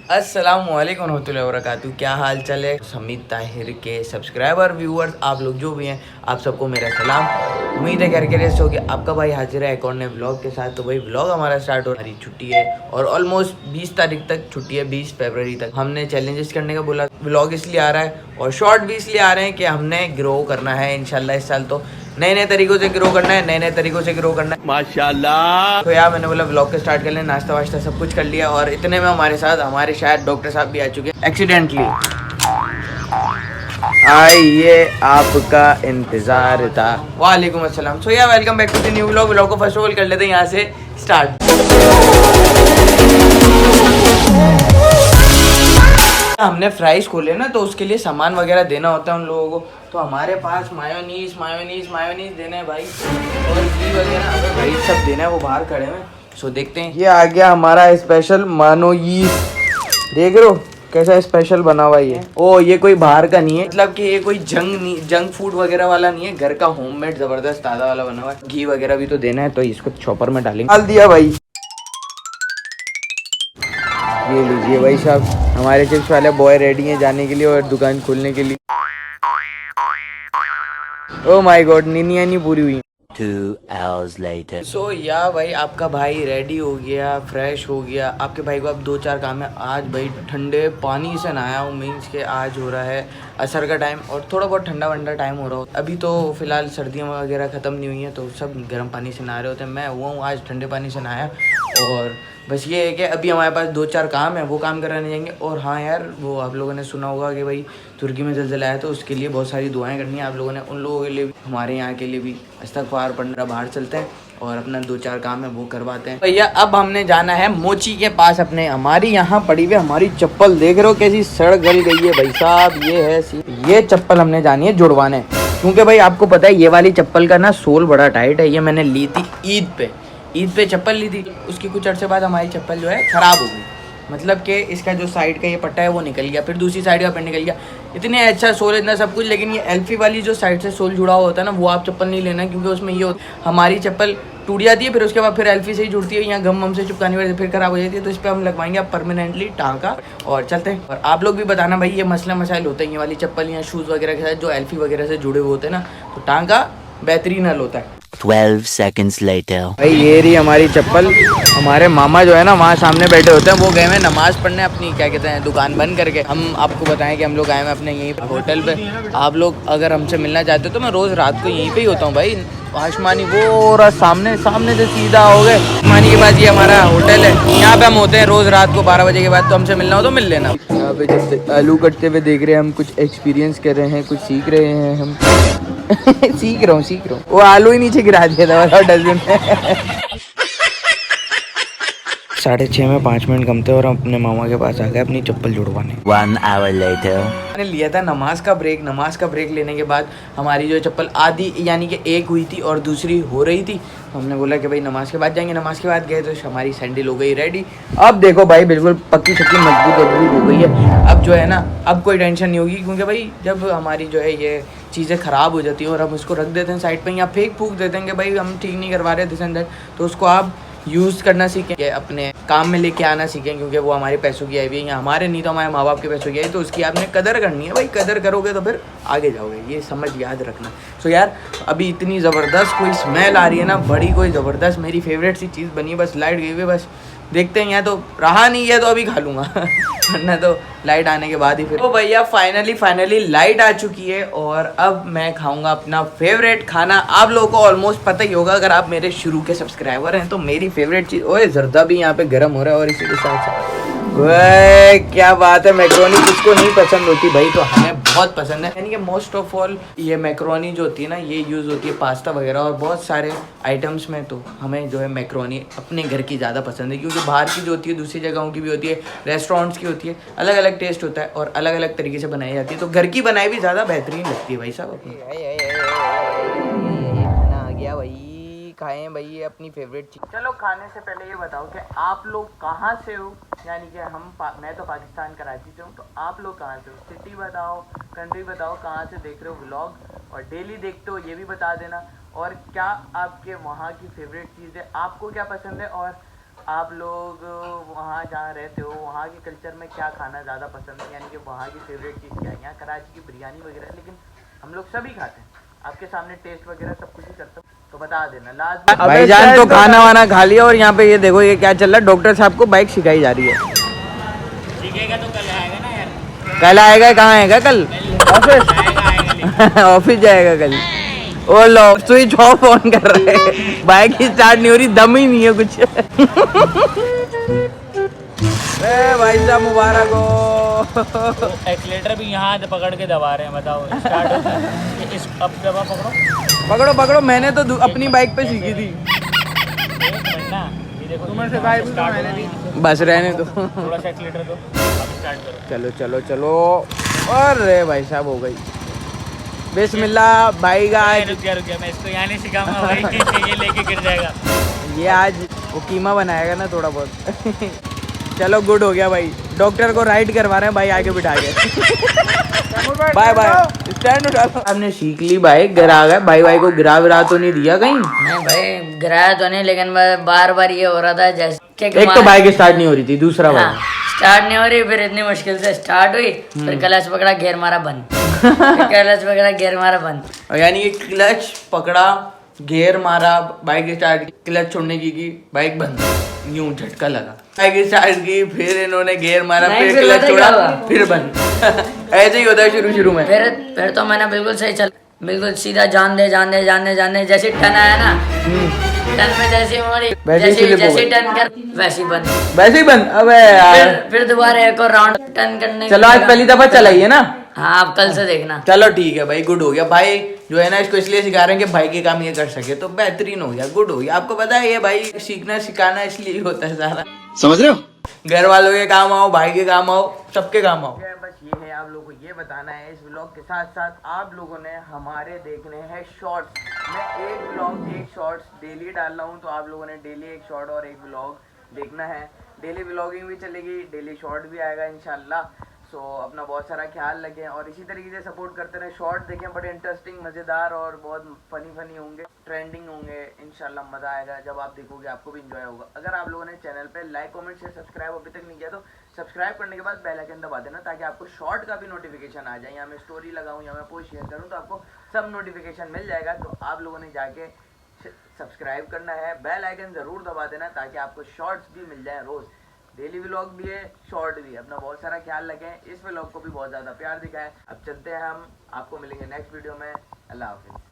अस्सलाम वालेकुम रहमतुल्लाहि व बरकातुहू। क्या हाल चाल है समीत ताहिर के सब्सक्राइबर व्यूअर्स, आप लोग जो भी हैं आप सबको मेरा सलाम। उम्मीद है घर से होगी। आपका भाई हाजिर है एक और नए व्लॉग के साथ। तो भाई व्लॉग हमारा स्टार्ट हो, हमारी छुट्टी है और ऑलमोस्ट 20 तारीख तक छुट्टी है, 20 फरवरी तक। हमने चैलेंजेस करने का बोला, व्लॉग इसलिए आ रहा है और शॉर्ट भी इसलिए आ रहे हैं कि हमने ग्रो करना है इंशाल्लाह। इस साल तो नए तरीकों से ग्रो करना है, नए तरीकों से ग्रो करना है माशाल्लाह। तो यार मैंने बोला व्लॉग के स्टार्ट कर लें, नाश्ता वाश्ता सब कुछ कर लिया और इतने में हमारे साथ हमारे शायद डॉक्टर साहब भी आ चुके हैं एक्सीडेंटली। आइए आपका इंतजार था। वालेकुम अस्सलाम। सो यार welcome back to the new vlog. Vlog को फर्स्ट ऑफ ऑल कर लेते हैं यहाँ से स्टार्ट। हमने फ्राइज खोले ना, तो उसके लिए सामान वगैरह देना होता है उन लोगों को। तो हमारे पास मायोनीज देना है भाई, और घी वगैरह हमें भाई सब देना है। वो बाहर खड़े हैं, सो देखते हैं। ये आ गया हमारा स्पेशल मानोयीज। देख रहे हो कैसा स्पेशल बना हुआ ये। ओ ये कोई बाहर का नहीं है, मतलब कि ये कोई जंक फूड वगैरह वाला नहीं है, घर का होममेड जबरदस्त ताज़ा वाला बना हुआ है। घी वगैरह भी तो देना है, तो इसको चॉपर में डालेंगे। डाल दिया भाई। ये लीजिए भाई साहब, हमारे चिप्स वाले बॉय रेडी हैं जाने के लिए और दुकान खोलने के लिए। ओ माय गॉड, नींद नहीं पूरी हुई। 2 hours later. सो या भाई आपका भाई रेडी हो गया, फ्रेश हो गया। आपके भाई को अब 2-4 काम है। आज भाई ठंडे पानी से नहाया हूँ, मीन्स के आज हो रहा है असर का टाइम और थोड़ा बहुत ठंडा वंडा टाइम हो रहा हो। अभी तो फिलहाल सर्दियाँ वगैरह ख़त्म नहीं हुई हैं, तो सब गर्म पानी से नहा रहे होते हैं। मैं हुआ हूँ आज ठंडे पानी से नहाया। और बस ये है कि अभी हमारे पास 2-4 काम है, वो काम कराने जाएंगे। और हाँ यार, वो आप लोगों ने सुना होगा कि भाई तुर्की में ज़लज़ला आया, तो उसके लिए बहुत सारी दुआएं करनी है आप लोगों ने। उन लोगों के लिए भी, हमारे यहाँ के लिए भी इस्तग़फ़ार पढ़ना। बाहर चलते हैं और अपना 2-4 काम है वो करवाते हैं। भैया अब हमने जाना है मोची के पास अपने। हमारी यहाँ पड़ी हुई हमारी चप्पल देख रहे हो कैसी सड़ गल गई है भाई साहब। ये है ये चप्पल हमने जानी है जुड़वाने, क्योंकि भाई आपको पता है ये वाली चप्पल का ना सोल बड़ा टाइट है। ये मैंने ली थी ईद पे चप्पल ली थी। उसकी कुछ अर्से बाद हमारी चप्पल जो है ख़राब हो गई, मतलब कि इसका जो साइड का ये पट्टा है वो निकल गया, फिर दूसरी साइड का पेट निकल गया। इतने अच्छा सोल, इतना सब कुछ, लेकिन ये एल्फी वाली जो साइड से सोल जुड़ा हुआ होता है ना, वो आप चप्पल नहीं लेना, क्योंकि उसमें ये हमारी चप्पल टूट जाती है, फिर उसके बाद फिर एल्फी से ही जुड़ती है, यहाँ गम से चिपकाने वाली फिर ख़राब हो जाती है। तो इस पर हम लगवाएंगे अब परमानेंटली टाँका और चलते हैं। और आप लोग भी बताना भाई ये मसला मसाइल होते हैं ये वाली चप्पल या शूज़ वगैरह के साथ जो एल्फी वगैरह से जुड़े हुए होते हैं ना, तो टाँका बेहतरीन हल होता है। 12 seconds later. भाई ये रही हमारी चप्पल। हमारे मामा जो है ना वहाँ सामने बैठे होते हैं, वो गए हैं नमाज़ पढ़ने अपनी, क्या कहते हैं, दुकान बंद करके। हम आपको बताएं कि हम लोग आए हैं अपने यहीं होटल पे। आप लोग अगर हमसे मिलना चाहते हो तो मैं रोज़ रात को यहीं पे ही होता हूँ भाई। आशमानी वो रहा सामने से सीधा हो गए आशमानी के बाद ये हमारा होटल है। यहाँ पे हम होते हैं रोज़ रात को 12 बजे के बाद। तो हमसे मिलना हो तो मिल लेना। यहाँ पे जब आलू कटते हुए देख रहे हैं हम, कुछ एक्सपीरियंस कर रहे हैं, कुछ सीख रहे हैं हम। सीख रहा हूँ। वो आलू ही नीचे गिरा दिया था बताओ डस्टबिन में। 6:30 में 5 मिनट कम थे और हम अपने मामा के पास आ गए अपनी चप्पल जुड़वाने। 1 hour later. मैंने लिया था नमाज का ब्रेक लेने के बाद हमारी जो चप्पल आधी यानी कि एक हुई थी और दूसरी हो रही थी। हमने बोला कि भाई नमाज के बाद जाएंगे। नमाज के बाद गए तो हमारी सैंडल हो गई रेडी। अब देखो भाई बिल्कुल पक्की छक्की मजबूत हो गई है। अब जो है ना, अब कोई टेंशन नहीं होगी, क्योंकि भाई जब हमारी जो है ये चीज़ें ख़राब हो जाती हैं और हम उसको रख देते हैं साइड पे या फेंक फूक देते हैं कि भाई हम ठीक नहीं करवा रहे दिस एंड दैट, तो उसको आप यूज़ करना सीखें, अपने काम में लेके आना सीखें, क्योंकि वो हमारे पैसों की आई हुई है, या हमारे नहीं तो हमारे माँ बाप के पैसों की आई, तो उसकी आपने कदर करनी है भाई। कदर करोगे तो फिर आगे जाओगे, ये समझ याद रखना। सो यार अभी इतनी ज़बरदस्त कोई स्मेल आ रही है ना, बड़ी कोई ज़बरदस्त, मेरी फेवरेट सी चीज़ बनी है। बस लाइट गई हुई है, बस देखते हैं। यहाँ तो रहा नहीं है तो अभी खा लूँगा वरना तो लाइट आने के बाद ही फिर। तो भैया फाइनली लाइट आ चुकी है और अब मैं खाऊंगा अपना फेवरेट खाना। आप लोगों को ऑलमोस्ट पता ही होगा अगर आप मेरे शुरू के सब्सक्राइबर हैं, तो मेरी फेवरेट चीज़, ओए जर्दा भी यहाँ पे गर्म हो रहा है और इसी के साथ क्या बात है। मैक्रोनी किसको नहीं पसंद होती भाई, तो हमें बहुत पसंद है। यानी कि मोस्ट ऑफ ऑल ये मैक्रोनी जो होती है ना, ये यूज़ होती है पास्ता वगैरह और बहुत सारे आइटम्स में। तो हमें जो है मैक्रोनी अपने घर की ज़्यादा पसंद है, क्योंकि बाहर की जो होती है दूसरी जगहों की भी होती है, रेस्टोरेंट्स की होती है, अलग अलग टेस्ट होता है और अलग अलग तरीके से बनाई जाती है। तो घर की बनाई भी ज़्यादा बेहतरीन लगती है भाई साहब। अपनी खाना आ गया भाई, खाएं भाई ये अपनी फेवरेट चीज़। चलो खाने से पहले ये बताओ कि आप लोग कहाँ से हो, यानी कि मैं तो पाकिस्तान कराची से हूँ, तो आप लोग कहाँ से हो, सिटी बताओ, कंट्री बताओ, कहाँ से देख रहे हो व्लॉग, और डेली देखते हो ये भी बता देना। और क्या आपके वहाँ की फेवरेट चीज़ है, आपको क्या पसंद है, और आप लोग वहाँ जहाँ रहते हो वहाँ के कल्चर में क्या खाना ज़्यादा पसंद है, यानी कि वहाँ की फेवरेट चीज़ क्या है? यहाँ कराची की बिरयानी वगैरह, लेकिन हम लोग सभी खाते हैं, आपके सामने टेस्ट वगैरह सब कुछ ही करता हूँ, तो बता देना लास्ट। भाईजान तो खाना वाना खा लिया और यहाँ पे ये देखो ये क्या चल रहा है, डॉक्टर साहब को बाइक सिखाई जा रही है। सीखेगा तो कल आएगा ना यार। कल आएगा? कहाँ आएगा कल? ऑफिस। ऑफिस जाएगा कल। ओ लो स्विच ऑफ ऑन कर रहे हैं, बाइक ही स्टार्ट नहीं हो रही, दम ही नहीं है कुछ। ए भाई साहब मुबारक हो। एक्सीलेटर भी यहाँ पकड़ के दबा रहे हैं, बताओ स्टार्ट होता है। इस अब दबा पकड़ो पकड़ो पकड़ो, मैंने तो अपनी बाइक पे सीखी थी। एक मिनट ना, ये देखो तुम्हें सिखाई भी स्टार्ट मैंने भी। बस रहने दो। थोड़ा सा एक्सीलेटर दो, अब स्टार्ट करो। चलो चलो चलो। अरे भाई साहब हो गई। बिस्मिल्लाह भाई का आज रुक गया मैं इसको यहाँ नहीं सिखाऊंगा भाई। ये लेके गिर जाएगा। ये आज वो कीमा बनाएगा ना थोड़ा बहुत। चलो गुड हो गया भाई, डॉक्टर को राइड करवा रहे हैं भाई आगे बिठा के। बाय बाय, स्टैंड उठा लो। हमने सीख ली बाइक, घर आ गए भाई, भाई को गिरा विरा तो नहीं दिया कहीं? नहीं भाई गिराया तो नहीं, लेकिन बार बार ये हो रहा था जैसे एक तो बाइक स्टार्ट नहीं हो रही थी, दूसरा भाई स्टार्ट नहीं हो रही, फिर इतनी मुश्किल से स्टार्ट हुई, फिर क्लच पकड़ा गियर मारा बंद। क्लच पकड़ा गियर मारा बंद। यानी कि क्लच पकड़ा, गियर मारा, बाइक स्टार्ट की, क्लच छोड़ने की बाइक बंद, यूं झटका लगा। बाइक स्टार्ट की, फिर इन्होंने गियर मारा, नहीं, फिर फिर क्लच पता छोड़ा, क्या हुआ? फिर बंद। ऐसे ही होता है शुरू में। फिर तो मैंने बिल्कुल सही चल, बिल्कुल सीधा जान दे जान दे जान दे जान दे, जैसे टर्न आया ना, टर्न में जैसे मोड़ी, वैसे ही slip हो जैसे गई। टर्न कर वैसे ही बंद। वैसे ही बंद। अबे यार फिर दोबारा एक और राउंड टर्न करने चलो आज पहली दफा चलाई है ना। हाँ आप कल से देखना। चलो ठीक है भाई, गुड हो गया भाई, जो है ना इसको इसलिए सिखा रहे हैं कि भाई के काम ये कर सके, तो बेहतरीन हो गया, गुड हो गया। आपको पता है ये भाई सीखना सिखाना इसलिए ही होता है सारा, समझ रहे हो? घर वालों के काम आओ, भाई के काम आओ, सबके काम आओ। बस ये है, आप लोगों को ये बताना है इस व्लॉग के साथ साथ आप लोगों ने हमारे देखने हैं शॉर्ट्स। मैं एक व्लॉग एक शॉर्ट्स डेली डाल रहा हूँ, तो आप लोगों ने डेली एक शॉर्ट और एक व्लॉग देखना है। डेली व्लॉगिंग भी चलेगी, डेली शॉर्ट भी आएगा इंशाल्लाह। सो अपना बहुत सारा ख्याल रखें और इसी तरीके से सपोर्ट करते रहें। शॉर्ट देखें, बड़े इंटरेस्टिंग मज़ेदार और बहुत फनी होंगे, ट्रेंडिंग होंगे, इंशाल्लाह मज़ा आएगा जब आप देखोगे, आपको भी इंजॉय होगा। अगर आप लोगों ने चैनल पे लाइक कमेंट शेयर सब्सक्राइब अभी तक नहीं किया तो सब्सक्राइब करने के बाद बेल आइकन दबा देना, ताकि आपको शॉर्ट का भी नोटिफिकेशन आ जाए, या मैं स्टोरी लगाऊँ या मैं पोस्ट शेयर करूँ तो आपको सब नोटिफिकेशन मिल जाएगा। तो आप लोगों ने जाके सब्सक्राइब करना है, बेल आइकन ज़रूर दबा देना, ताकि आपको शॉर्ट्स भी मिल जाए रोज़। डेली व्लॉग भी है, शॉर्ट भी है। अपना बहुत सारा ख्याल रखें, इस व्लॉग को भी बहुत ज़्यादा प्यार दिखाएं। अब चलते हैं हम, आपको मिलेंगे नेक्स्ट वीडियो में। अल्लाह हाफिज़।